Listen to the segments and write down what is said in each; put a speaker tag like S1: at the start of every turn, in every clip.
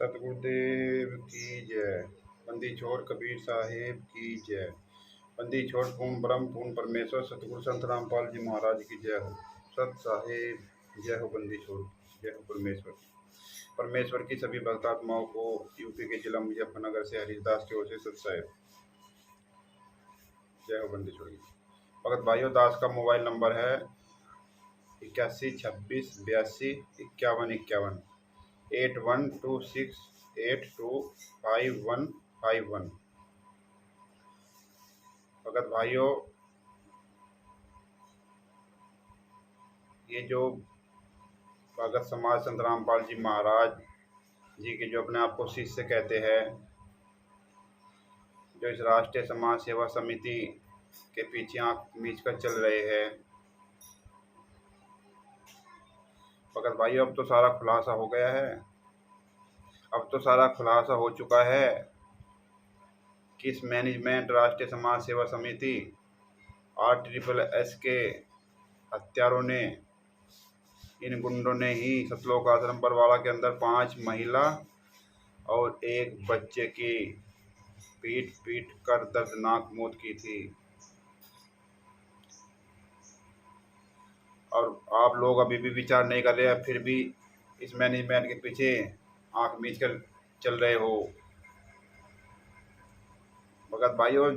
S1: सतगुरुदेव की जय। बंदी छोड़ कबीर साहेब की जय। बंदी छोड़ पूर्ण ब्रह्म पूर्ण परमेश्वर सतगुरु संत रामपाल जी महाराज की जय हो। सत साहेब जय हो। बंदी छोड़ जय हो। परमेश्वर परमेश्वर की सभी भक्तात्माओं को यूपी के जिला मुजफ्फरनगर से हरिदास की ओर से सत साहेब जय हो। बंदी छोड़ भगत भाइयों, दास का मोबाइल नंबर है 8126825151 8126825151। भगत भाइयों, ये जो भगत समाज संत रामपाल जी महाराज जी के जो अपने आप को शिष्य कहते हैं, जो इस राष्ट्रीय समाज सेवा समिति के पीछे आंख मीच कर चल रहे हैं, भगत भाइयों, अब तो सारा खुलासा हो गया है। अब तो सारा खुलासा हो चुका है कि इस मैनेजमेंट राष्ट्रीय समाज सेवा समिति RSSS के हत्यारों ने, इन गुंडों ने ही सतलोक आश्रम बरवाला के अंदर 5 महिला और 1 बच्चे की पीट पीट कर दर्दनाक मौत की थी। और आप लोग अभी भी विचार नहीं कर रहे हैं, फिर भी इस मैनेजमेंट के पीछे आंख मीच कर चल रहे हो। भगत भाइयों,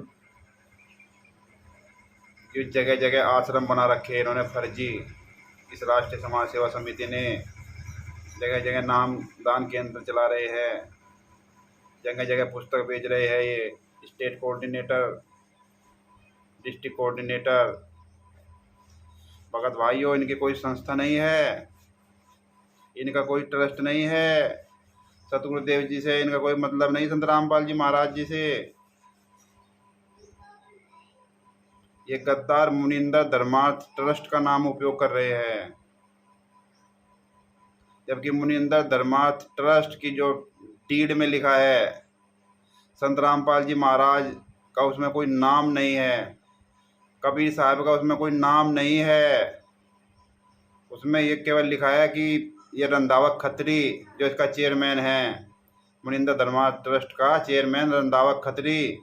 S1: जो जगह जगह आश्रम बना रखे इन्होंने फर्जी, इस राष्ट्रीय समाज सेवा समिति ने जगह जगह नाम दान केंद्र चला रहे हैं, जगह जगह पुस्तक बेच रहे हैं। ये स्टेट कोऑर्डिनेटर, डिस्ट्रिक्ट कोऑर्डिनेटर, भगत भाइयों, इनकी कोई संस्था नहीं है, इनका कोई ट्रस्ट नहीं है। सतगुरुदेव जी से इनका कोई मतलब नहीं, संत रामपाल जी महाराज जी से। ये गद्दार मुनिंदर धर्मार्थ ट्रस्ट का नाम उपयोग कर रहे हैं, जबकि मुनिंदर धर्मार्थ ट्रस्ट की जो डीड में लिखा है संत रामपाल जी महाराज का, उसमें कोई नाम नहीं है। कबीर साहब का उसमें कोई नाम नहीं है। उसमें ये केवल लिखा है कि ये रंधावा खत्री, जो इसका चेयरमैन है, मुनिंदर धर्मार्थ ट्रस्ट का चेयरमैन रंधावा खत्री,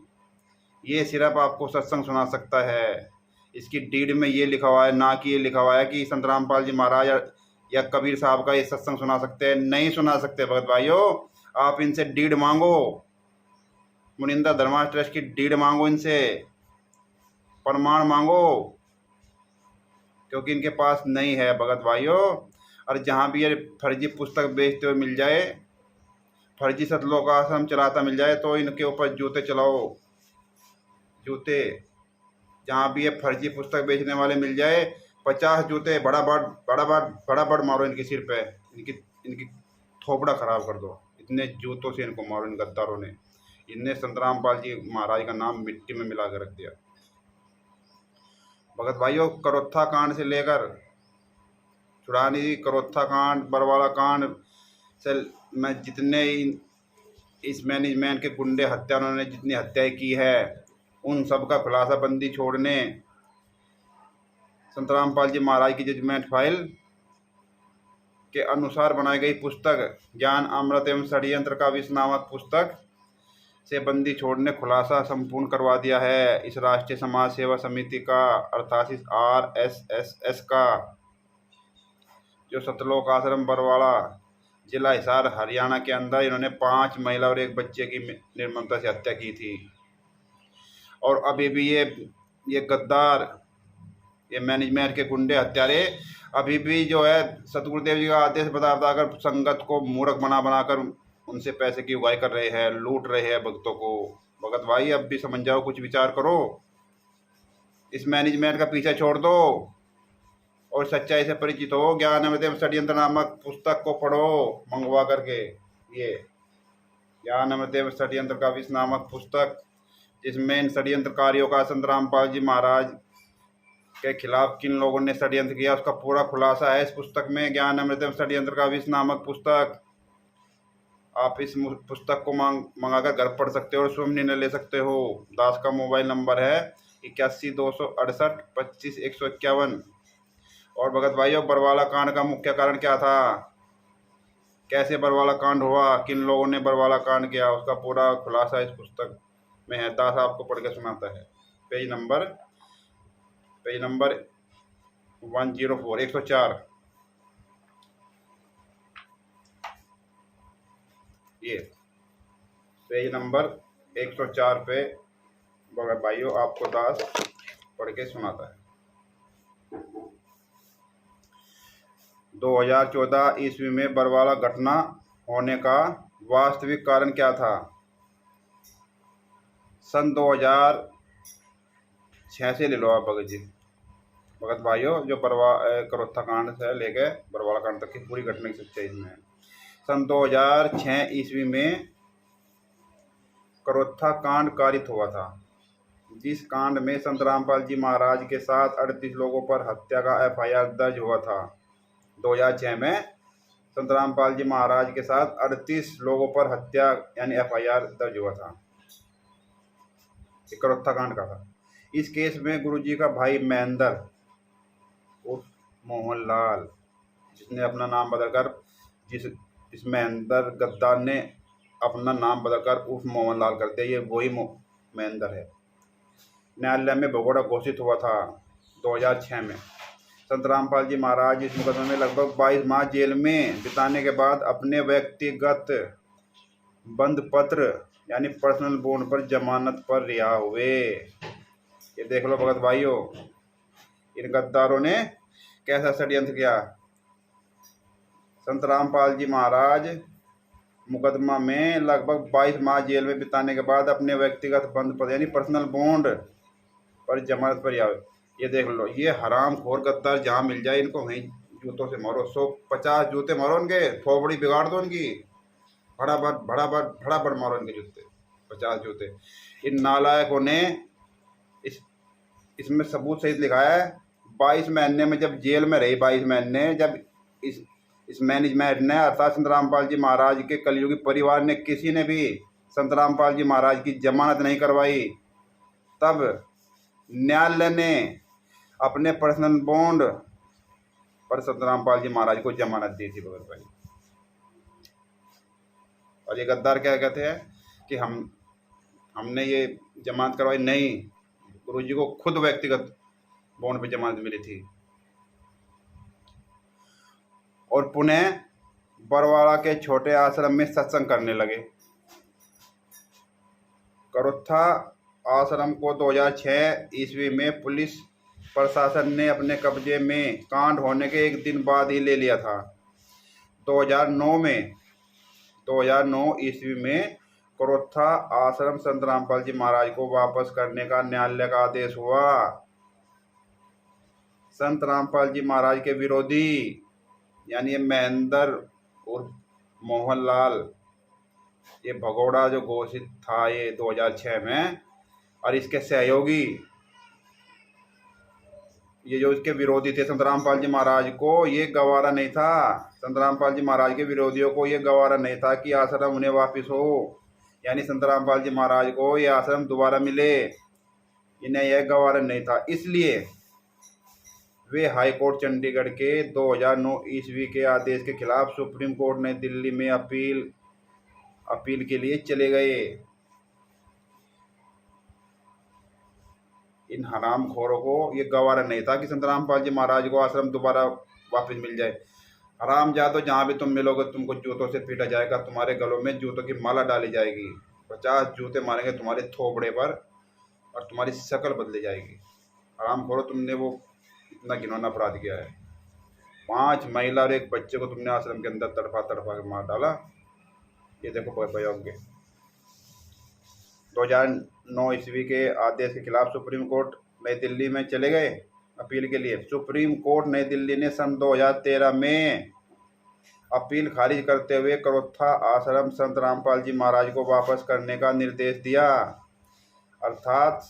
S1: ये सिर्फ आपको सत्संग सुना सकता है। इसकी डीड में ये लिखा हुआ है, ना कि ये लिखा हुआ है कि संत रामपाल जी महाराज या कबीर साहब का ये सत्संग सुना सकते हैं। नहीं सुना सकते भगत भाइयों। आप इनसे डीड मांगो, मुनिंदर धर्मार्थ ट्रस्ट की डीड मांगो, इनसे प्रमाण मांगो, क्योंकि इनके पास नहीं है भगत भाइयों। और जहाँ भी ये फर्जी पुस्तक बेचते हुए मिल जाए, फर्जी सतलोक आश्रम चलाता मिल जाए, तो इनके ऊपर जूते चलाओ, जूते। जहाँ भी ये फर्जी पुस्तक बेचने वाले मिल जाए, 50 जूते बड़ा मारो इनके सिर पे, इनकी थोपड़ा खराब कर दो। इतने जूतों से इनको मारो, इन गद्दारों ने। इनने संत रामपाल जी महाराज का नाम मिट्टी में मिला कर रख दिया। भगत भाइयों, करोत्था कांड से लेकर छुड़ानी, करोत्था कांड, बरवाला कांड से मैं जितने इस मैनेजमेंट के गुंडे हत्यारों ने जितनी हत्याएं की है, उन सब का खुलासा बंदी छोड़ने संत रामपाल जी महाराज की जजमेंट फाइल के अनुसार बनाई गई पुस्तक ज्ञान अमृत एवं षड्यंत्र का विष नामक पुस्तक से बंदी छोड़ने खुलासा संपूर्ण करवा दिया है। इस राष्ट्रीय समाज सेवा समिति का, अर्थात इस RSSS का, जो सतलोक आश्रम बरवाला जिला हिसार हरियाणा के अंदर इन्होंने 5 महिला और 1 बच्चे की निर्ममता से हत्या की थी। और अभी भी ये गद्दार, ये मैनेजमेंट के गुंडे हत्यारे अभी भी जो है सतगुरुदेव जी का आदेश बता बताकर संगत को मूर्ख बनाकर उनसे पैसे की उगाही कर रहे हैं, लूट रहे हैं भक्तों को। भगत भाई, अब भी समझ जाओ, कुछ विचार करो, इस मैनेजमेंट का पीछा छोड़ दो और सच्चाई से परिचित हो। ज्ञान अमृत एवं षड्यंत्र नामक पुस्तक को पढ़ो मंगवा करके। ये ज्ञान अमृत एवं षड्यंत्र का विष नामक पुस्तक, जिसमें इन षड्यंत्रकारियों का, संत रामपाल जी महाराज के खिलाफ किन लोगों ने षड्यंत्र किया, उसका पूरा खुलासा है इस पुस्तक में। ज्ञान अमृत एवं षड्यंत्र का विष नामक पुस्तक, आप इस पुस्तक को मंगाकर घर पढ़ सकते हो और स्वयं निर्णय ले सकते हो। दास का मोबाइल नंबर है 8126825151। और भगत भाइयों, बरवाला कांड का मुख्य कारण क्या था? कैसे बरवाला कांड हुआ, किन लोगों ने बरवाला कांड किया, उसका पूरा खुलासा इस पुस्तक में है। दास आपको पढ़ के सुनाता है। पेज नंबर 104 104 ये पेज नंबर 104 पे भाइयों आपको दास पढ़ के सुनाता है। 2014 ईस्वी में बरवाला घटना होने का वास्तविक कारण क्या था? सन 2006 से ले लो आप भगत जी, भगत भाइयों, जो करोत्था कांड से लेके बरवाला कांड तक की पूरी घटना की सच्चाई इसमें है। सन 2006 ईस्वी में करोत्था कांड कारित हुआ था, जिस कांड में संत रामपाल जी महाराज के साथ 38 लोगों पर हत्या का FIR दर्ज हुआ था। 2006 में संत रामपाल जी महाराज के साथ 38 लोगों पर हत्या यानी FIR दर्ज हुआ था, करोत्था कांड का था। इस केस में गुरुजी का भाई महेंद्र उर्फ मोहनलाल, जिसने अपना नाम बदलकर इस महेंद्र गद्दार ने अपना नाम बदलकर उर्फ मोहनलाल कर दिया, ये वही महेंद्र है, न्यायालय में भगोड़ा घोषित हुआ था 2006 में। संत रामपाल जी महाराज इस मुकदमे में लगभग 22 माह जेल में बिताने के बाद अपने व्यक्तिगत बंद पत्र यानी पर्सनल बॉन्ड पर जमानत पर रिहा हुए। ये देख लो भगत भाइयों, इन गद्दारों ने कैसा षड्यंत्र किया। संत रामपाल जी महाराज मुकदमा में लगभग 22 माह जेल में बिताने के बाद अपने व्यक्तिगत बंद पत्र यानी पर्सनल बॉन्ड पर जमानत पर रिहा हुए। ये देख लो, ये हराम खोर गद्दार जहाँ मिल जाए इनको वहीं जूतों से मारो, 150 जूते मारो इनके, थोबड़ी बिगाड़ दो इनकी, भड़ाभड़ मारो इनके जूते, 50 जूते। इन नालायकों ने इसमें सबूत सहित लिखाया है। 22 महीने में जब जेल में रही, 22 महीने जब इस मैनेजमेंट ने अर्थात संत रामपाल जी महाराज के कलयुगी परिवार ने किसी ने भी संत रामपाल जी महाराज की जमानत नहीं करवाई, तब न्यायालय ने अपने पर्सनल बॉन्ड पर संत रामपाल जी महाराज को जमानत दी थी भगत भाई। और ये गद्दार क्या कहते हैं कि हमने ये जमानत करवाई नहीं, गुरुजी को खुद व्यक्तिगत बॉन्ड पे जमानत मिली थी। और पुनः बरवाला के छोटे आश्रम में सत्संग करने लगे। करोत्था आश्रम को 2006 ईस्वी में पुलिस प्रशासन ने अपने कब्जे में कांड होने के एक दिन बाद ही ले लिया था। 2009 ईस्वी में करोत्था आश्रम संत रामपाल जी महाराज को वापस करने का न्यायालय का आदेश हुआ। संत रामपाल जी महाराज के विरोधी यानी ये महेंद्र उर्फ मोहनलाल, ये भगोड़ा जो घोषित था ये 2006 में, और इसके सहयोगी ये जो इसके विरोधी थे संत रामपाल जी महाराज को ये गवारा नहीं था, संत रामपाल जी महाराज के विरोधियों को ये गवारा नहीं था कि आश्रम उन्हें वापिस हो, यानी संत रामपाल जी महाराज को ये आश्रम दोबारा मिले, इन्हें यह गवारा नहीं था। इसलिए वे हाई कोर्ट चंडीगढ़ के 2009 ईस्वी के आदेश के खिलाफ सुप्रीम कोर्ट नई दिल्ली में अपील के लिए चले गए। इन हरामखोरों को ये गवारा नहीं था कि संत रामपाल जी महाराज को आश्रम दोबारा वापस मिल जाए। हराम जादो, जहाँ भी तुम मिलोगे तुमको जूतों से पीटा जाएगा, तुम्हारे गलों में जूतों की माला डाली जाएगी, 50 जूते मारेंगे तुम्हारे थोबड़े पर और तुम्हारी शक्ल बदली जाएगी। हरामखोरो, तुमने वो इतना घिनौना अपराध किया है। 5 महिला और एक बच्चे को तुमने आश्रम के अंदर तड़पा के मार डाला। ये देखो के 2009 ईस्वी के आदेश के खिलाफ सुप्रीम कोर्ट नई दिल्ली में चले गए अपील के लिए। सुप्रीम कोर्ट नई दिल्ली ने सन 2013 में अपील खारिज करते हुए करोत्था आश्रम संत रामपाल जी महाराज को वापस करने का निर्देश दिया। अर्थात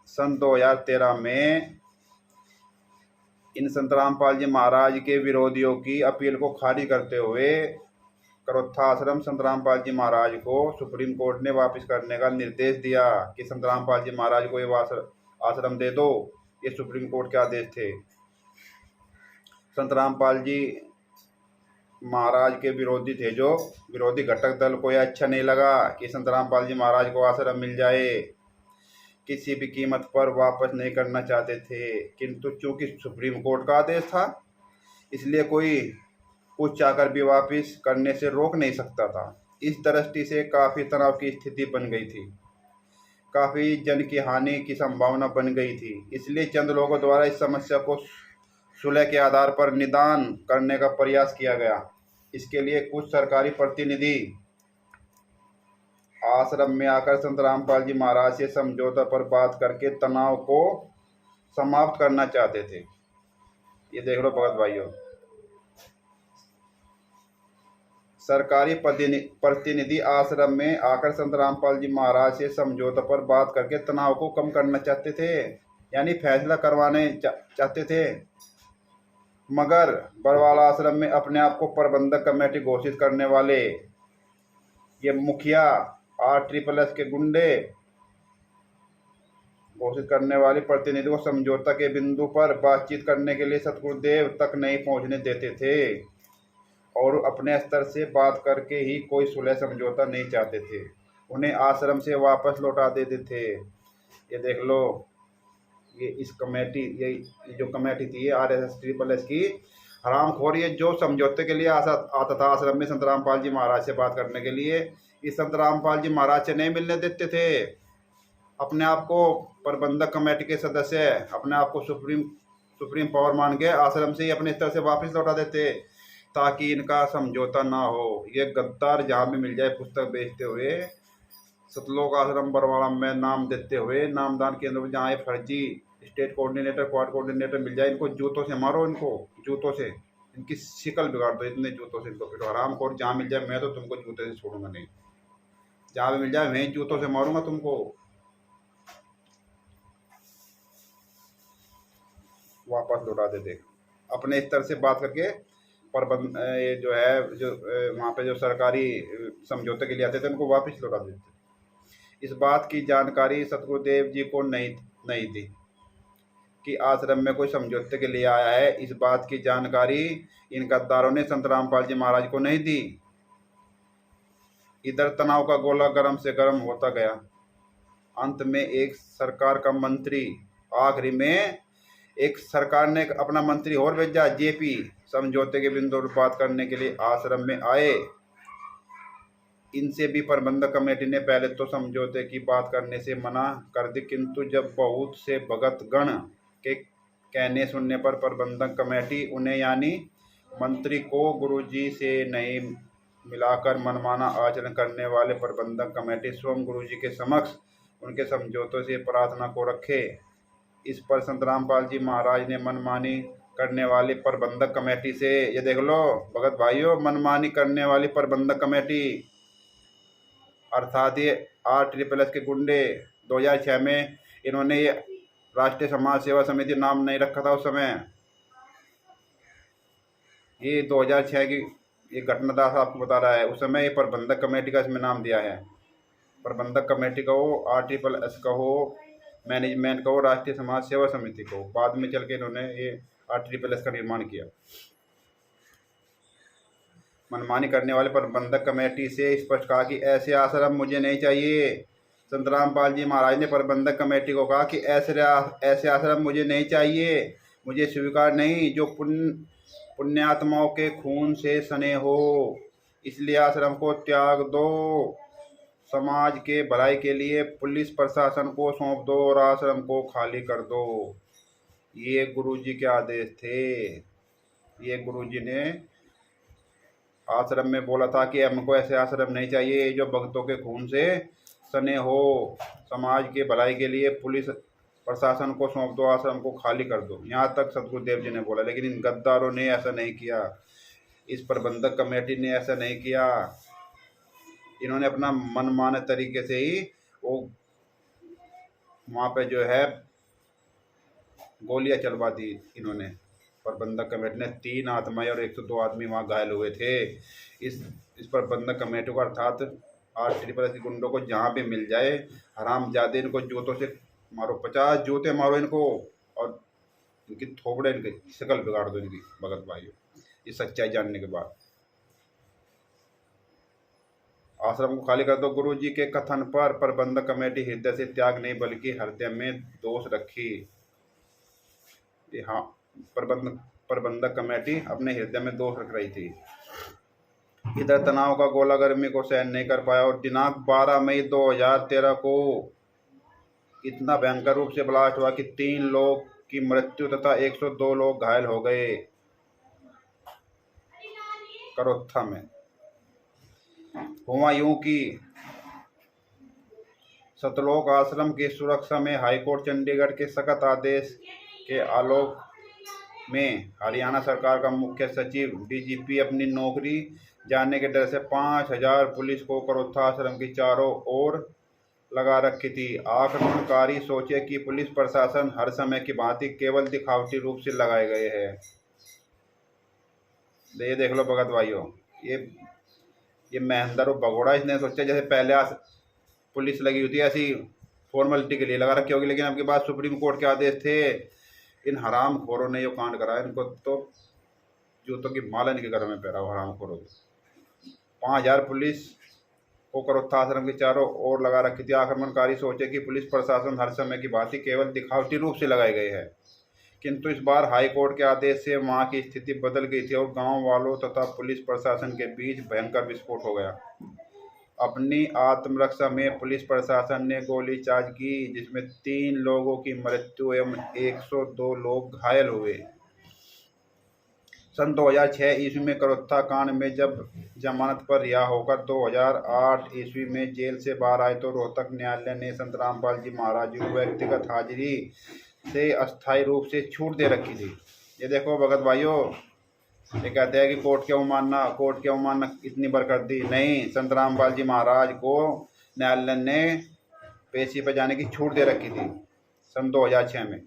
S1: सन 2013 में इन संत रामपाल जी महाराज के विरोधियों की अपील को खारिज करते हुए करोत्था आश्रम संत रामपाल जी महाराज को सुप्रीम कोर्ट ने वापस करने का निर्देश दिया कि संत रामपाल जी महाराज को ये आश्रम दे दो। ये सुप्रीम कोर्ट के आदेश थे। संत रामपाल जी महाराज के विरोधी थे, जो विरोधी घटक दल को यह अच्छा नहीं लगा कि संत रामपाल जी महाराज को आश्रम मिल जाए, किसी भी कीमत पर वापस नहीं करना चाहते थे। किंतु चूंकि सुप्रीम कोर्ट का आदेश था, इसलिए कोई कुछ चाहकर भी वापस करने से रोक नहीं सकता था। इस दृष्टि से काफ़ी तनाव की स्थिति बन गई थी, काफ़ी जन की हानि की संभावना बन गई थी। इसलिए चंद लोगों द्वारा इस समस्या को सुलह के आधार पर निदान करने का प्रयास किया गया। इसके लिए कुछ सरकारी प्रतिनिधि आश्रम में आकर संत रामपाल जी महाराज से समझौता पर बात करके तनाव को समाप्त करना चाहते थे। ये देख लो भगत भाइयों, सरकारी प्रतिनिधि आश्रम में आकर संत रामपाल जी महाराज से समझौता पर बात करके तनाव को कम करना चाहते थे, यानी फैसला करवाने चाहते थे। मगर बरवाला आश्रम में अपने आप को प्रबंधक कमेटी घोषित करने वाले ये मुखिया RSSS के गुंडे घोषित करने वाले प्रतिनिधि को समझौता के बिंदु पर बातचीत करने के लिए सतगुरुदेव तक नहीं पहुंचने देते थे और अपने स्तर से बात करके ही कोई सुलह समझौता नहीं चाहते थे, उन्हें आश्रम से वापस लौटा देते थे। ये देख लो, ये इस कमेटी, ये जो कमेटी थी RSSS की हरामखोर, ये जो समझौते के लिए आता था आश्रम में संत रामपाल जी महाराज से बात करने के लिए, इस संत रामपाल जी महाराज से नहीं मिलने देते थे। अपने आप को प्रबंधक कमेटी के सदस्य, अपने आप को सुप्रीम पावर मान के आश्रम से ही अपने स्तर से वापस लौटा देते ताकि इनका समझौता ना हो। ये गद्दार जहाँ भी मिल जाए पुस्तक बेचते हुए, सतलोक आश्रम बरवाड़ा में नाम देते हुए, नामदान केंद्र में जहाँ फर्जी स्टेट कोऑर्डिनेटर, क्वाड कोऑर्डिनेटर मिल जाए, इनको जूतों से मारो, इनको जूतों से इनकी शिकल बिगाड़ दो, इतने जूतों से इनको पिटो। हरामखोर जहाँ मिल जाए, मैं तो तुमको जूते से छोड़ूंगा नहीं, जहाँ भी मिल जाए मैं जूतों से मारूंगा तुमको। वापस लौटा देते, अपने स्तर से बात करके ये जो है, जो वहाँ पे जो सरकारी समझौते के लिए आते थे, उनको वापस लौटा देते। इस बात की जानकारी सतगुरुदेव जी को नहीं थी कि आश्रम में कोई समझौते के लिए आया है। इस बात की जानकारी इन गद्दारों ने संत रामपाल जी महाराज को नहीं दी। इधर तनाव का गोला गर्म से गर्म होता गया। अंत में आखिरी में एक सरकार ने अपना मंत्री और भेजा, JP, समझौते के बिंदु पर बात करने के लिए आश्रम में आए। इनसे भी प्रबंधक कमेटी ने पहले तो समझौते की बात करने से मना कर दी, किंतु जब बहुत से भगत गण के कहने सुनने पर प्रबंधक कमेटी उन्हें, यानी मंत्री को, गुरुजी से नहीं मिलाकर मनमाना आचरण करने वाले प्रबंधक कमेटी स्वयं गुरुजी के समक्ष उनके समझौतों से प्रार्थना को रखे। इस पर संत रामपाल जी महाराज ने मनमानी करने वाली प्रबंधक कमेटी से, ये देख लो भगत भाइयों, मनमानी करने वाली प्रबंधक कमेटी अर्थात ये RSSS के गुंडे, 2006 में इन्होंने ये राष्ट्रीय समाज सेवा समिति नाम नहीं रखा था उस समय। ये 2006 की ये घटनादास आपको बता रहा है, उस समय ये प्रबंधक कमेटी का इसमें नाम दिया है। प्रबंधक कमेटी कहो, RSSS कहो, मैनेजमेंट कहो, राष्ट्रीय समाज सेवा समिति को, बाद में चल के इन्होंने ये RSSS का निर्माण किया। मनमानी करने वाले प्रबंधक कमेटी से स्पष्ट कहा कि ऐसे आश्रम मुझे नहीं चाहिए। संत रामपाल जी महाराज ने प्रबंधक कमेटी को कहा कि ऐसे आश्रम मुझे नहीं चाहिए, मुझे स्वीकार नहीं, जो पुण्यात्माओं के खून से सने हो। इसलिए आश्रम को त्याग दो, समाज के भलाई के लिए पुलिस प्रशासन को सौंप दो और आश्रम को खाली कर दो। ये गुरुजी के आदेश थे। ये गुरुजी ने आश्रम में बोला था कि हमको ऐसे आश्रम नहीं चाहिए जो भक्तों के खून से सने हो। समाज के भलाई के लिए पुलिस प्रशासन को सौंप दो, आश्रम को खाली कर दो। यहाँ तक सतगुरुदेव जी ने बोला, लेकिन इन गद्दारों ने ऐसा नहीं किया, इस प्रबंधक कमेटी ने ऐसा नहीं किया। इन्होंने अपना मनमाने तरीके से ही वो वहाँ पे जो है गोलियां चलवा दी इन्होंने। प्रबंधक कमेटी ने 3 आत्माएं और 102 आदमी वहाँ घायल हुए थे। इस प्रबंधक कमेटी को अर्थात RSSS के गुंडों को जहाँ भी मिल जाए, हरामजादे, इनको जूतों से मारो, 50 जूते मारो इनको और इनकी थोपड़े, इनकी शकल बिगाड़ दो इनकी, भगत भाइयों, ये सच्चाई जानने के बाद। आश्रम को खाली कर दो। गुरु जी के कथन पर प्रबंधक कमेटी हृदय से त्याग नहीं बल्कि हृदय में दोष रखी। हाँ, प्रबंधक कमेटी अपने हृदय में दोष रख रही थी। इधर तनाव का गोला गर्मी को सहन नहीं कर पाया और दिनांक 12 मई 2013 को इतना भयंकर रूप से ब्लास्ट हुआ कि 3 लोग की मृत्यु तथा 102 लोग घायल हो गए करोत्था में। हुआ यूं कि सतलोक आश्रम की सुरक्षा में हाईकोर्ट चंडीगढ़ के सख्त आदेश के आलोक में हरियाणा सरकार का मुख्य सचिव डीजीपी अपनी नौकरी जाने के डर से 5000 पुलिस को करोत्था आश्रम की चारों ओर लगा रखी थी। आक्रमणकारी सोचे कि पुलिस प्रशासन हर समय की भांति केवल दिखावटी रूप से लगाए गए हैं। ये देख लो भगत भाइयों, ये महेंद्र और भगोड़ा इसने सोचा जैसे पहले पुलिस लगी हुई थी ऐसी फॉर्मेलिटी के लिए लगा रखी होगी, लेकिन आपके पास सुप्रीम कोर्ट के आदेश थे। इन हराम खोरों ने ये कांड करा, इनको तो जूतों की माला इनके घर में पहरा हराम खोरों। 5000 पुलिस को करोत्था आश्रम के चारों ओर लगा रखी थी। आक्रमणकारी सोचे कि पुलिस प्रशासन हर समय की भांति केवल दिखावटी रूप से लगाए गए हैं, किंतु इस बार हाईकोर्ट के आदेश से वहां की स्थिति बदल गई थी और गांव वालों तथा पुलिस प्रशासन के बीच भयंकर विस्फोट हो गया। अपनी आत्मरक्षा में पुलिस प्रशासन ने गोली चार्ज की, जिसमें 3 लोगों की मृत्यु एवं 102 लोग घायल हुए। सन 2006 ईस्वी में करोत्था कांड में जब जमानत पर रिहा होकर 2008 ईस्वी में जेल से बाहर आए तो रोहतक न्यायालय ने संत रामपाल जी महाराज को व्यक्तिगत हाजिरी से अस्थायी रूप से छूट दे रखी थी। ये देखो भगत भाइयों, ये कहते हैं कि कोर्ट की अवमानना इतनी बार कर दी। नहीं, संत रामपाल जी महाराज को न्यायालय ने पेशी पर जाने की छूट दे रखी थी सन 2006 में।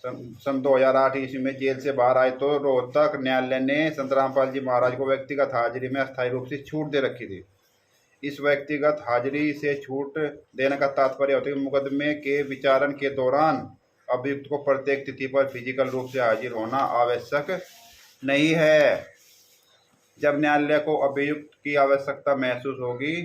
S1: सन 2008 ईस्वी में जेल से बाहर आए तो रोहतक न्यायालय ने संत रामपाल जी महाराज को व्यक्तिगत हाजिरी में अस्थायी रूप से छूट दे रखी थी। इस व्यक्तिगत हाजिरी से छूट देने का तात्पर्य होता है कि मुकदमे के विचारण के दौरान अभियुक्त को प्रत्येक तिथि पर फिजिकल रूप से हाजिर होना आवश्यक नहीं है। जब न्यायालय को अभियुक्त की आवश्यकता महसूस होगी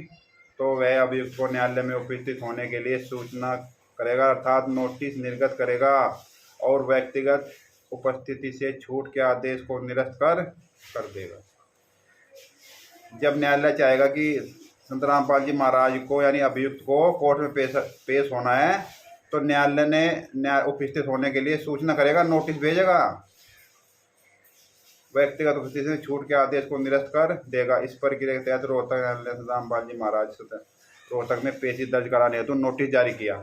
S1: तो वह अभियुक्त को न्यायालय में उपस्थित होने के लिए सूचना करेगा, अर्थात नोटिस निर्गत करेगा और व्यक्तिगत उपस्थिति से छूट के आदेश को निरस्त कर देगा। जब न्यायालय चाहेगा कि संत रामपाल जी महाराज को यानी अभियुक्त को कोर्ट में पेश होना है तो न्यायालय ने उपस्थित होने के लिए सूचना करेगा, नोटिस भेजेगा, व्यक्तिगत उपस्थिति से छूट के आदेश को निरस्त कर देगा। इस प्रक्रिया के तहत रोहतक न्यायालय संत रामपाल जी महाराज रोहतक में पेशी दर्ज कराने हेतु नोटिस जारी किया।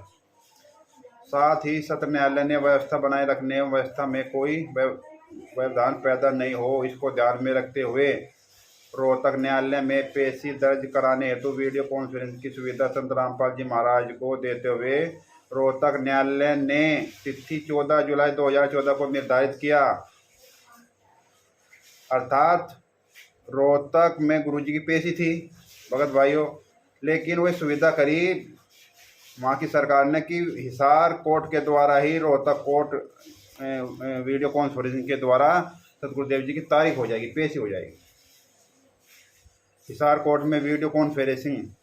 S1: साथ ही सत्र न्यायालय ने व्यवस्था बनाए रखने एवं व्यवस्था में कोई व्यवधान पैदा नहीं हो, इसको ध्यान में रखते हुए रोहतक न्यायालय में पेशी दर्ज कराने हेतु वीडियो कॉन्फ्रेंस की सुविधा संत रामपाल जी महाराज को देते हुए रोहतक न्यायालय ने तिथि 14 जुलाई 2014 को निर्धारित किया। अर्थात रोहतक में गुरुजी की पेशी थी भगत भाइयों, लेकिन वह सुविधा करी वहाँ की सरकार ने कि हिसार कोर्ट के द्वारा ही रोहतक कोर्ट वीडियो कॉन्फ्रेंसिंग के द्वारा सतगुरुदेव जी की तारीख हो जाएगी, पेशी हो जाएगी। हिसार कोर्ट में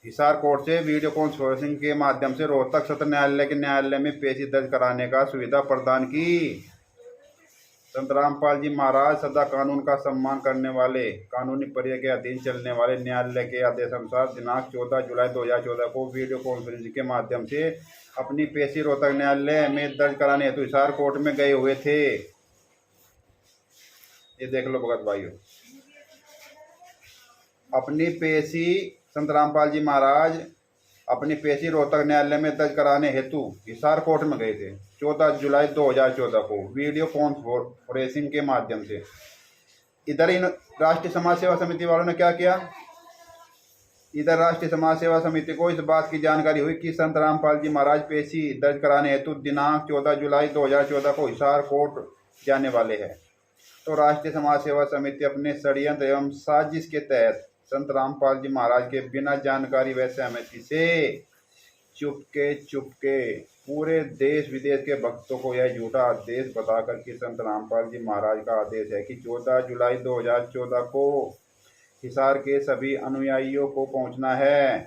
S1: हिसार कोर्ट से वीडियो कॉन्फ्रेंसिंग के माध्यम से रोहतक सत्र न्यायालय के न्यायालय में पेशी दर्ज कराने का सुविधा प्रदान की। संत रामपाल जी महाराज सदा कानून का सम्मान करने वाले, कानूनी प्रक्रिया के अधीन चलने वाले न्यायालय के आदेशानुसार दिनांक 14 जुलाई 2014 को वीडियो कॉन्फ्रेंसिंग के माध्यम से अपनी पेशी रोहतक न्यायालय में दर्ज कराने हेतु हिसार कोर्ट में गए हुए थे। ये देख लो भगत भाइयों, अपनी पेशी संत रामपाल जी महाराज अपनी पेशी रोहतक न्यायालय में दर्ज कराने हेतु हिसार कोर्ट में गए थे 14 जुलाई 2014 को वीडियो कॉन्फ्रेंसिंग के माध्यम से। इधर इन राष्ट्रीय समाज सेवा समिति वालों ने क्या किया, इधर राष्ट्रीय समाज सेवा समिति को इस बात की जानकारी हुई कि संत रामपाल जी महाराज पेशी दर्ज कराने हेतु दिनांक 14 जुलाई 2014 को हिसार कोर्ट जाने वाले हैं, तो राष्ट्रीय समाज सेवा समिति अपने षड्यंत्र एवं साजिश के तहत संत रामपाल जी महाराज के बिना जानकारी व सहमति से चुपके पूरे देश विदेश के भक्तों को यह झूठा आदेश बताकर कि संत रामपाल जी महाराज का आदेश है कि 14 जुलाई 2014 को हिसार के सभी अनुयायियों को पहुंचना है।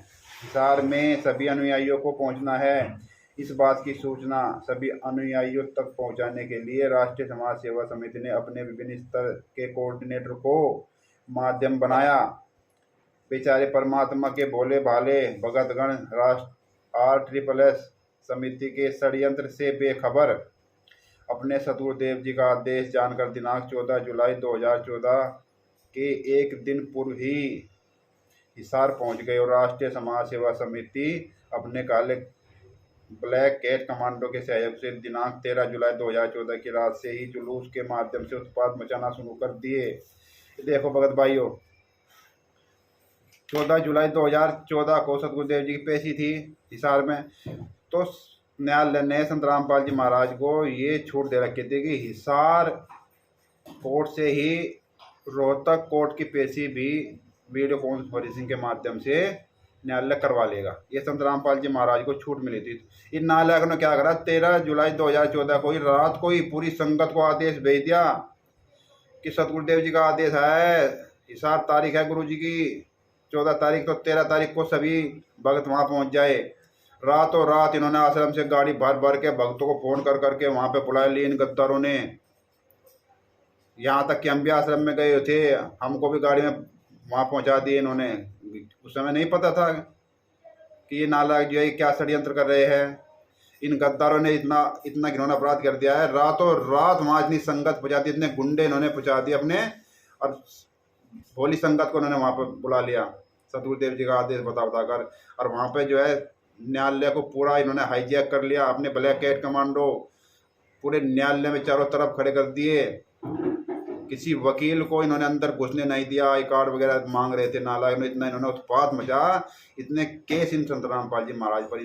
S1: हिसार में सभी अनुयायियों को पहुंचना है। इस बात की सूचना सभी अनुयायियों तक पहुंचाने के लिए राष्ट्रीय समाज सेवा समिति ने अपने विभिन्न स्तर के कोऑर्डिनेटर को माध्यम बनाया। बेचारे परमात्मा के भोले भाले भगतगण RSSS समिति के षड्यंत्र से बेखबर अपने सतगुरुदेव जी का आदेश जानकर दिनांक 14 जुलाई 2014 के एक दिन पूर्व ही हिसार पहुंच गए और राष्ट्रीय समाज सेवा समिति अपने काले ब्लैक कैट कमांडो के सहयोग से दिनांक 13 जुलाई 2014 की रात से ही जुलूस के माध्यम से उत्पात मचाना शुरू कर दिए। देखो भगत भाइयों, 14 जुलाई 2014 को सतगुरुदेव जी की पेशी थी हिसार में, तो न्यायालय ने संत रामपाल जी महाराज को ये छूट दे रखी थी कि हिसार कोर्ट से ही रोहतक कोर्ट की पेशी भी वीडियो कॉन्फ्रेंसिंग के माध्यम से न्यायालय करवा लेगा। ये संत रामपाल जी महाराज को छूट मिली थी। इन न्यायालय ने क्या करा, 13 जुलाई 2014 को ही रात को ही पूरी संगत को आदेश भेज दिया कि सतगुरुदेव जी का आदेश है, हिसार तारीख है गुरु जी की 14 तारीख, तो 13 तारीख को सभी भक्त वहाँ पहुँच जाए। रातों रात इन्होंने आश्रम से गाड़ी भर भर के भक्तों को फोन कर करके वहाँ पे बुला लिए इन गद्दारों ने। यहाँ तक कि हम भी आश्रम में गए थे, हमको भी गाड़ी में वहाँ पहुँचा दिए इन्होंने। उस समय नहीं पता था कि ये नालायक जो है क्या षड्यंत्र कर रहे हैं। इन गद्दारों ने इतना घिनौना अपराध कर दिया है। रातों रात वहाँ इतनी संगत पहुँचा दी, इतने गुंडे इन्होंने पहुँचा दिए अपने, और भोली संगत को इन्होंने वहाँ पर बुला लिया सतगुरुदेव जी का आदेश बता बताकर। और वहाँ पे जो है न्यायालय को पूरा इन्होंने हाईजैक कर लिया। अपने ब्लैक कैट कमांडो पूरे न्यायालय में चारों तरफ खड़े कर दिए। किसी वकील को इन्होंने अंदर घुसने नहीं दिया। आई कार्ड वगैरह मांग रहे थे नालायक ने। इतना इन्होंने उत्पात मचा, इतने केस इन संत रामपाल जी महाराज पर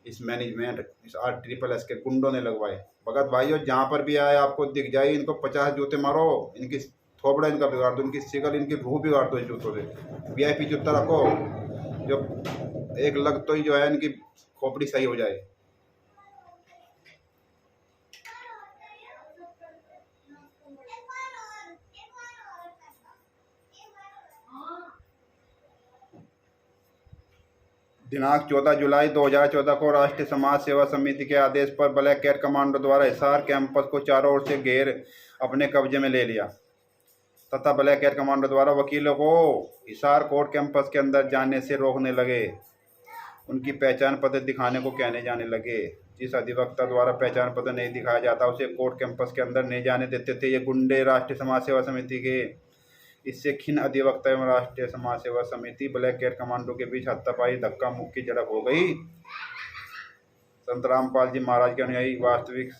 S1: इस मैनेजमेंट इस RSSS के गुंडों ने लगवाए। भगत भाइयों, जहाँ पर भी आए आपको दिख जाए, इनको 50 जूते मारो, इनकी थोपड़ा इनका बिगाड़ दो, इनकी शिकल इनकी रूह बिगाड़ दो इस जूतों से। VIP जूता रखो जो एक लग तो ही जो है इनकी खोपड़ी सही हो जाए। दिनांक 14 जुलाई 2014 को राष्ट्रीय समाज सेवा समिति के आदेश पर ब्लैक कैट कमांडो द्वारा हिसार कैंपस को चारों ओर से घेर अपने कब्जे में ले लिया तथा ब्लैक कैट कमांडो द्वारा वकीलों को हिसार कोर्ट कैंपस के अंदर जाने से रोकने लगे। उनकी पहचान पत्र दिखाने को कहने जाने लगे। जिस अधिवक्ता द्वारा पहचान पत्र नहीं दिखाया जाता उसे कोर्ट कैंपस के अंदर नहीं जाने देते थे ये गुंडे राष्ट्रीय समाज सेवा समिति के। इससे खिन अधिवक्ता एवं राष्ट्रीय समाज सेवा समिति ब्लैक कैट कमांडो के बीच हाथापाई धक्का मुक्की झड़प हो गई। संत रामपाल जी महाराज के अनुयायी वास्तविक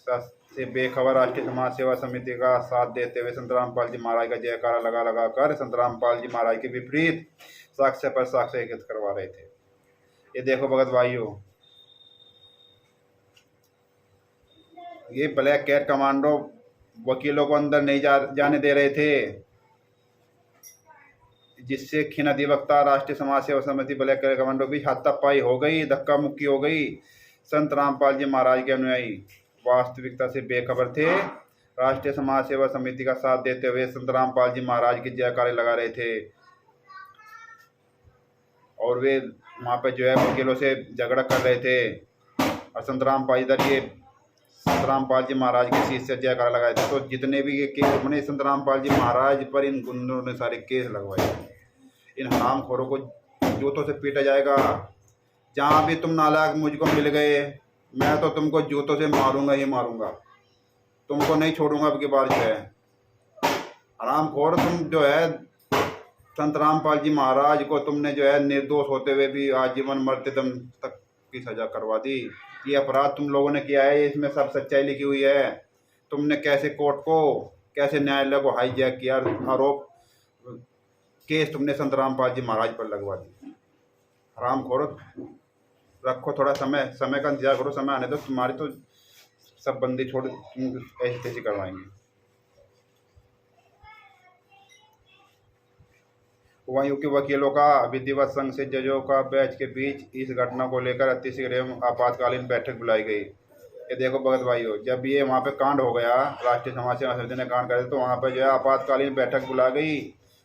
S1: से बेखबर राष्ट्रीय समाज सेवा समिति का साथ देते हुए संत रामपाल जी महाराज का जयकारा लगा लगा कर संत रामपाल जी महाराज के विपरीत साक्ष्य पर साक्ष्य एकत्र करवा रहे थे। ये देखो भगत भाइयों, ये ब्लैक कैट कमांडो वकीलों को अंदर नहीं जाने दे रहे थे, जिससे खिन अधिवक्ता राष्ट्रीय समाज सेवा समिति ब्लैक कैट कमांडो भी हाथापाई हो गई, धक्का मुक्की हो गई। संत रामपाल जी महाराज के अनुयायी वास्तविकता से बेखबर थे। राष्ट्रीय समाज सेवा समिति का साथ देते हुए संत रामपाल जी महाराज के जयकारे लगा रहे थे और वे वहाँ पे जो है वकीलों से झगड़ा कर रहे थे। और संत रामपाल जी महाराज के शीश से जयकारा लगाए थे। तो जितने भी ये केस बने संत रामपाल जी महाराज पर इन गुंडों ने सारे केस लगवाए। इन हरामखोरों को जूतों से पीटा जाएगा। जहाँ भी तुम नालायक मुझको मिल गए, मैं तो तुमको जूतों से मारूंगा ही मारूंगा, तुमको नहीं छोड़ूंगा अब की बार जो है। हरामखोर तुम जो है संत रामपाल जी महाराज को तुमने जो है निर्दोष होते हुए भी आजीवन मरते दम तक की सजा करवा दी। ये अपराध तुम लोगों ने किया है, इसमें सब सच्चाई लिखी हुई है। तुमने कैसे कोर्ट को, कैसे न्यायालय को हाईजैक किया, आरोप केस तुमने संत रामपाल जी महाराज पर लगवा दी। हरामखोर, रखो थोड़ा समय का इंतजार करो, समय आने दो, तुम्हारी तो सब बंदी छोड़ ऐसी तैसी करवाएंगे। वहीं के वकीलों का विधिवत संघ से जजों का बैच के बीच इस घटना को लेकर अतिशीघ्र एवं आपातकालीन बैठक बुलाई गई। ये देखो भगत भाइयों, जब ये वहाँ पे कांड हो गया, राष्ट्रीय समाज सेवा समिति ने कांड करे तो वहाँ पे जो है आपातकालीन बैठक बुला गई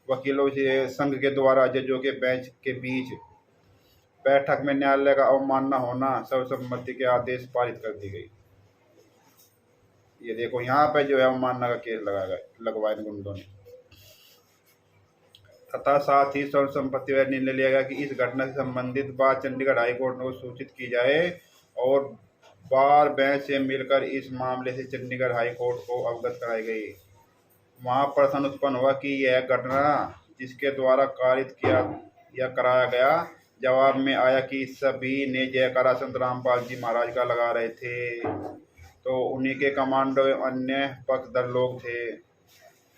S1: वकीलों से संघ के द्वारा जजों के बेंच के बीच बैठक में न्यायालय का अवमानना होना सर्वसम्मति के आदेश पारित कर दी गई। ये देखो यहाँ पे जो है अवमानना का केस लगवाया गुंडों ने। तथा साथ ही सर्वसम्मति में निर्णय लिया गया कि इस घटना से संबंधित बात चंडीगढ़ हाईकोर्ट को सूचित की जाए और बार बेंच से मिलकर इस मामले से चंडीगढ़ हाईकोर्ट को अवगत कराई गई। वहाँ प्रश्न उत्पन्न हुआ कि यह घटना जिसके द्वारा कारित किया या कराया गया, जवाब में आया कि सभी ने जयकारा संत रामपाल जी महाराज का लगा रहे थे, तो उन्हीं के कमांडो अन्य पक्षधर लोग थे।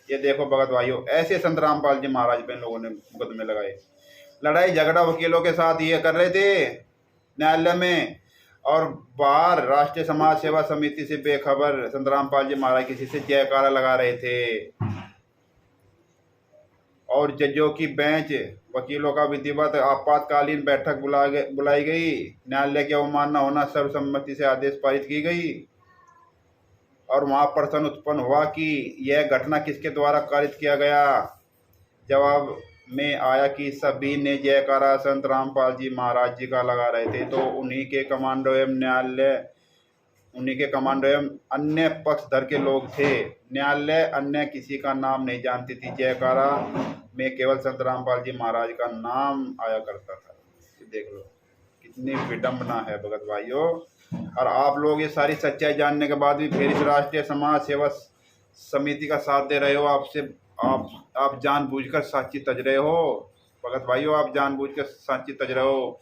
S1: ये देखो भगत भाइयों, ऐसे संत रामपाल जी महाराज पे लोगों ने मुकदमे लगाए। लड़ाई झगड़ा वकीलों के साथ ये कर रहे थे न्यायालय में, और बाहर राष्ट्रीय समाज सेवा समिति से बेखबर संत रामपाल जी महाराज किसी से जयकारा लगा रहे थे। और जजों की बेंच वकीलों का विधिवत आपातकालीन बैठक बुलाई गई। न्यायालय की अवमानना होना सर्वसम्मति से आदेश पारित की गई। और वहाँ प्रश्न उत्पन्न हुआ कि यह घटना किसके द्वारा कारित किया गया। जवाब में आया कि सभी ने जयकारा संत रामपाल जी महाराज जी का लगा रहे थे, तो उन्हीं के कमांडो एवं अन्य पक्षधर के लोग थे। न्यायालय अन्य किसी का नाम नहीं जानती थी। जयकारा में केवल संत रामपाल जी महाराज का नाम आया करता था। देख लो कितनी विडंबना है भगत भाइयों। और आप लोग ये सारी सच्चाई जानने के बाद भी फिर इस राष्ट्रीय समाज सेवा समिति का साथ दे रहे हो। आप जानबूझकर साक्षी तज रहे हो भगत भाइयों, आप जानबूझकर साक्षी तज रहे हो।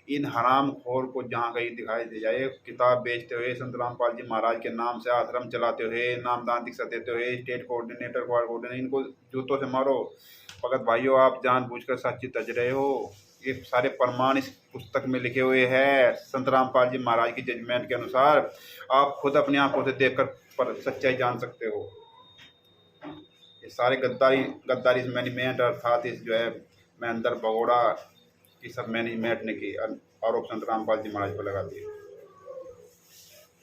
S1: इन हराम खोर को जहाँ कहीं दिखाई दे जाए, किताब बेचते हुए, संत रामपाल जी महाराज के नाम से आश्रम चलाते हुए, नामदान दीक्षा देते हुए, स्टेट कोऑर्डिनेटर, इनको जूतों से मारो भगत भाइयों। आप जानबूझकर साक्षी तज रहे हो। ये सारे प्रमाण इस पुस्तक में लिखे हुए हैं। संत रामपाल जी महाराज की जजमेंट के अनुसार आप खुद अपनी आंखों से देखकर सच्चाई जान सकते हो। ये सारे गद्दारी मैनेजमेंट अर्थात इस जो है महेंद्र भगोड़ा की सब मैनेजमेंट ने की आरोप संत रामपाल जी महाराज पर लगा दिए।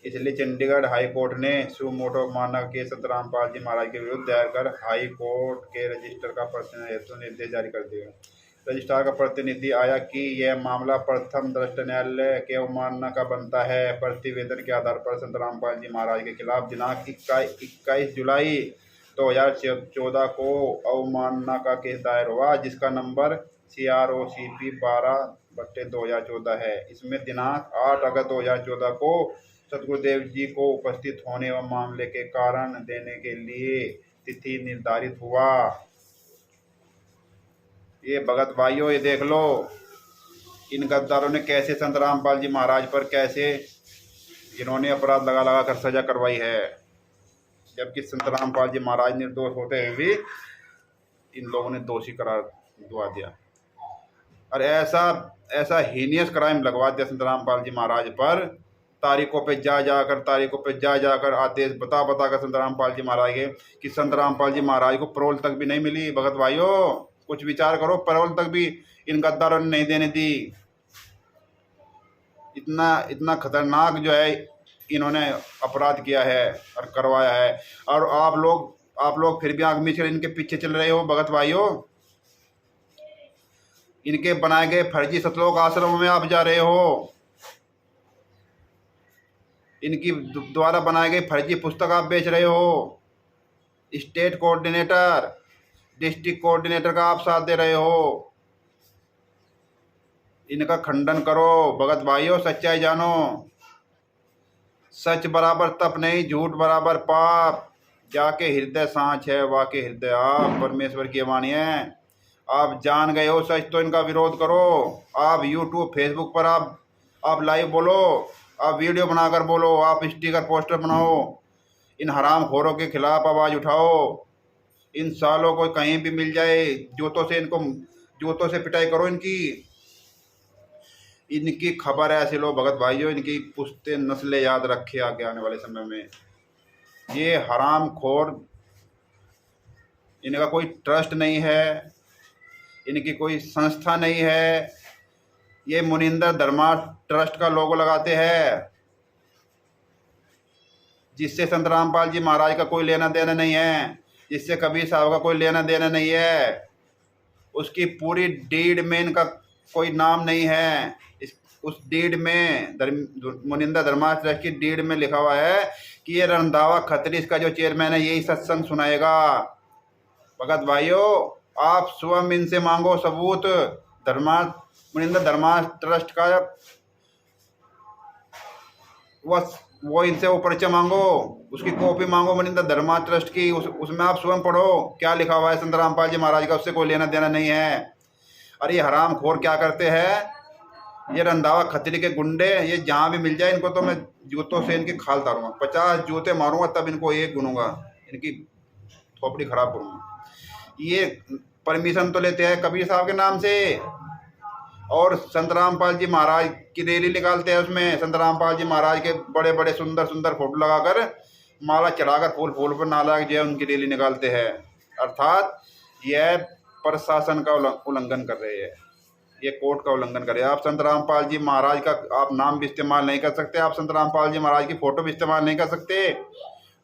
S1: इसलिए चंडीगढ़ हाई कोर्ट ने सु मोटो माना के संत रामपाल जी महाराज के विरुद्ध दायर कर हाई कोर्ट के रजिस्टर का निर्देश जारी कर दिया। रजिस्ट्रार का प्रतिनिधि आया कि यह मामला प्रथम दृष्टया न्यायालय के अवमानना का बनता है। प्रतिवेदन के आधार पर संत रामपाल जी महाराज के खिलाफ दिनांक 21 जुलाई 2014 को अवमानना का केस दायर हुआ, जिसका नंबर CROCP 12/2014 है। इसमें दिनांक 8 अगस्त 2014 को सतगुरुदेव जी को उपस्थित होने व मामले के कारण देने के लिए तिथि निर्धारित हुआ। ये भगत भाइयों, ये देख लो इन गद्दारों ने कैसे संत रामपाल जी महाराज पर कैसे इन्होंने अपराध लगा कर सजा करवाई है, जबकि संत रामपाल जी महाराज निर्दोष होते हुए भी इन लोगों ने दोषी करार दुआ दिया। और ऐसा हीनियस क्राइम लगवा दिया संत रामपाल जी महाराज पर। तारीखों पे जा जाकर आदेश बता कर संत रामपाल जी महाराज के कि संत रामपाल जी महाराज को पैरोल तक भी नहीं मिली। भगत भाइयों कुछ विचार करो, पैरोल तक भी इन गद्दारों ने नहीं देने दी। इतना खतरनाक जो है इन्होंने अपराध किया है और करवाया है। और आप लोग फिर भी आंख मीच कर इनके पीछे चल रहे हो भगत भाइयों। इनके बनाए गए फर्जी सतलोक आश्रमों में आप जा रहे हो। इनकी द्वारा बनाए गए फर्जी पुस्तक आप बेच रहे हो। स्टेट कोऑर्डिनेटर, डिस्ट्रिक्ट कोऑर्डिनेटर का आप साथ दे रहे हो। इनका खंडन करो भगत भाइयों, सच्चाई जानो। सच बराबर तप नहीं, झूठ बराबर पाप। जाके हृदय सांच है, वाके हृदय आप, परमेश्वर की वाणी है। आप जान गए हो सच, तो इनका विरोध करो। आप यूट्यूब फेसबुक पर आप लाइव बोलो, आप वीडियो बनाकर बोलो, आप स्टिकर पोस्टर बनाओ। इन हराम खोरों के खिलाफ आवाज़ उठाओ। इन सालों को कहीं भी मिल जाए जूतों से पिटाई करो। इनकी खबर ऐसे लो भगत भाइयों, इनकी पुश्ते नस्लें याद रखे आगे आने वाले समय में। ये हराम खोर, इनका कोई ट्रस्ट नहीं है, इनकी कोई संस्था नहीं है। ये मुनिंदर धर्मा ट्रस्ट का लोगो लगाते हैं, जिससे संत रामपाल जी महाराज का कोई लेना देना नहीं है, जिससे कबीर साहब का कोई लेना देना नहीं है। उसकी पूरी डीड में इनका कोई नाम नहीं है। उस डीड में मुनिंदा धर्मार्थ ट्रस्ट की डीड में लिखा हुआ है कि ये रंधावा खत्री इसका जो चेयरमैन है यही सत्संग सुनाएगा। भगत भाइयों, आप स्वयं इनसे मांगो सबूत। मुनिंदा धर्मार्थ ट्रस्ट का वो इनसे वो परिचय मांगो, उसकी कॉपी मांगो मुनिंदा धर्मार्थ ट्रस्ट की। उसमें आप स्वयं पढ़ो क्या लिखा हुआ है संत रामपाल जी महाराज का, उससे कोई लेना देना नहीं है। अरे ये हराम खोर क्या करते हैं, ये रंधावा खत्री के गुंडे, ये जहाँ भी मिल जाए इनको तो मैं जूतों से इनकी खाल तारूंगा, 50 जूते मारूंगा तब इनको एक गुनूंगा, इनकी खोपड़ी खराब करूंगा। ये परमिशन तो लेते हैं कबीर साहब के नाम से, और संत रामपाल जी महाराज की रैली निकालते हैं, उसमें संत रामपाल जी महाराज के बड़े बड़े सुंदर सुंदर फोटो लगाकर माला चढ़ाकर फूल फूल पर नालायक जो है उनकी रैली निकालते हैं। अर्थात यह प्रशासन का उल्लंघन कर रहे हैं, ये कोर्ट का उल्लंघन कर रहे हैं। आप संत रामपाल जी महाराज का आप नाम भी इस्तेमाल नहीं कर सकते, आप संत रामपाल जी महाराज की फोटो भी इस्तेमाल नहीं कर सकते।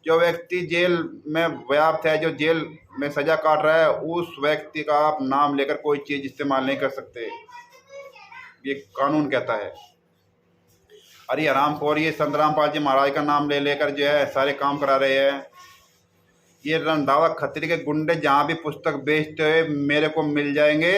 S1: जो व्यक्ति जेल में व्याप्त है, जो जेल में सजा काट रहा है, उस व्यक्ति का आप नाम लेकर कोई चीज़ इस्तेमाल नहीं कर सकते, ये कानून कहता है। अरे हरामखोर ये संत रामपाल जी महाराज का नाम ले लेकर जो है सारे काम करा रहे हैं। ये रंधावा खत्री के गुंडे जहाँ भी पुस्तक बेचते हुए मेरे को मिल जाएंगे,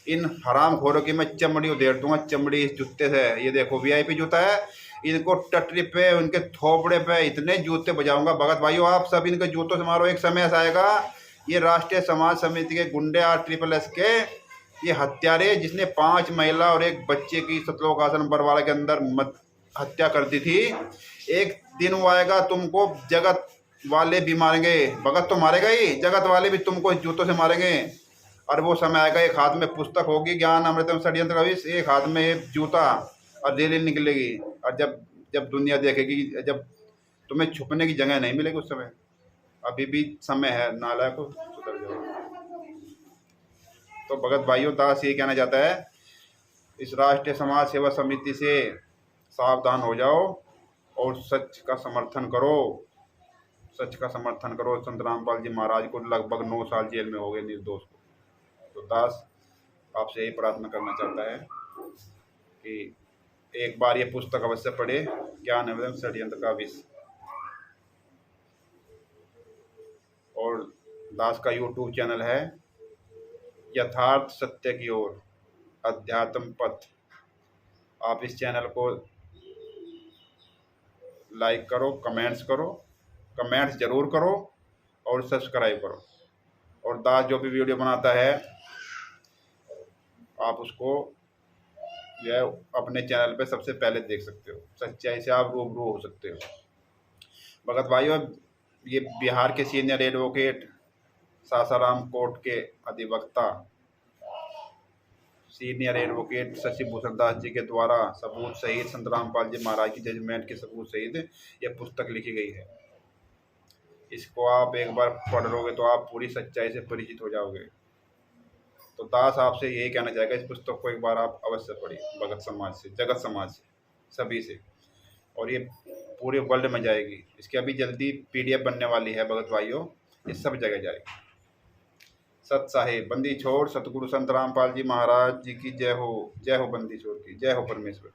S1: इन हरामखोरों की मैं चमड़ी उधेड़ दूंगा, चमड़ी इस जूते से। ये देखो वीआईपी जूता है, इनको टटरी पे उनके थोपड़े पे इतने जूते बजाऊंगा। भगत भाइयों, आप सब इनके जूतों से मारो, एक समय ऐसा आएगा ये राष्ट्रीय समाज समिति के गुंडे RSSS के ये हत्यारे, जिसने 5 महिला और 1 बच्चे की सतलोकासन बरवाला के अंदर हत्या कर दी थी, एक दिन वो आएगा तुमको जगत वाले भी मारेंगे। भगत तो मारेगा ही, जगत वाले भी तुमको जूतों से मारेंगे। और वो समय आएगा एक हाथ में पुस्तक होगी ज्ञान अमृतम षड्यंत्र का विष, एक हाथ में एक जूता, और रैली निकलेगी। और जब दुनिया देखेगी, जब तुम्हें छुपने की जगह नहीं मिलेगी उस समय। अभी भी समय है, नालायक को सुधर जाओ। तो भगत भाइयों, दास ये कहना चाहता है, इस राष्ट्रीय समाज सेवा समिति से सावधान हो जाओ और सच का समर्थन करो, सच का समर्थन करो। संत रामपाल जी महाराज को लगभग 9 साल जेल में हो गए निर्दोष को। तो दास आपसे यही प्रार्थना करना चाहता है कि एक बार ये पुस्तक अवश्य पढ़े, ज्ञान एवं षड्यंत्र का विष। और दास का YouTube चैनल है यथार्थ सत्य की ओर अध्यात्म पथ। आप इस चैनल को लाइक करो, कमेंट्स जरूर करो और सब्सक्राइब करो। और दास जो भी वीडियो बनाता है आप उसको जो है अपने चैनल पे सबसे पहले देख सकते हो, सच्चाई से आप रूबरू हो सकते हो। भगत भाइयों, ये बिहार के सीनियर एडवोकेट, सासाराम कोर्ट के अधिवक्ता, सीनियर एडवोकेट शशि भूषण दास जी के द्वारा सबूत सहित संत रामपाल जी महाराज की जजमेंट के सबूत सहित यह पुस्तक लिखी गई है। इसको आप एक बार पढ़ लोगे तो आप पूरी सच्चाई से परिचित हो जाओगे। तो दास आपसे यही कहना चाहेगा, इस पुस्तक को एक बार आप अवश्य पढ़िए, भगत समाज से, जगत समाज से, सभी से। और ये पूरे वर्ल्ड में जाएगी। इसकी अभी जल्दी PDF बनने वाली है भगत भाइयों, ये सब जगह जाएगी। सत साहिब बंदी छोड़ सतगुरु संत रामपाल जी महाराज जी की जय हो, जय हो बंदी छोड़ की, जय हो परमेश्वर।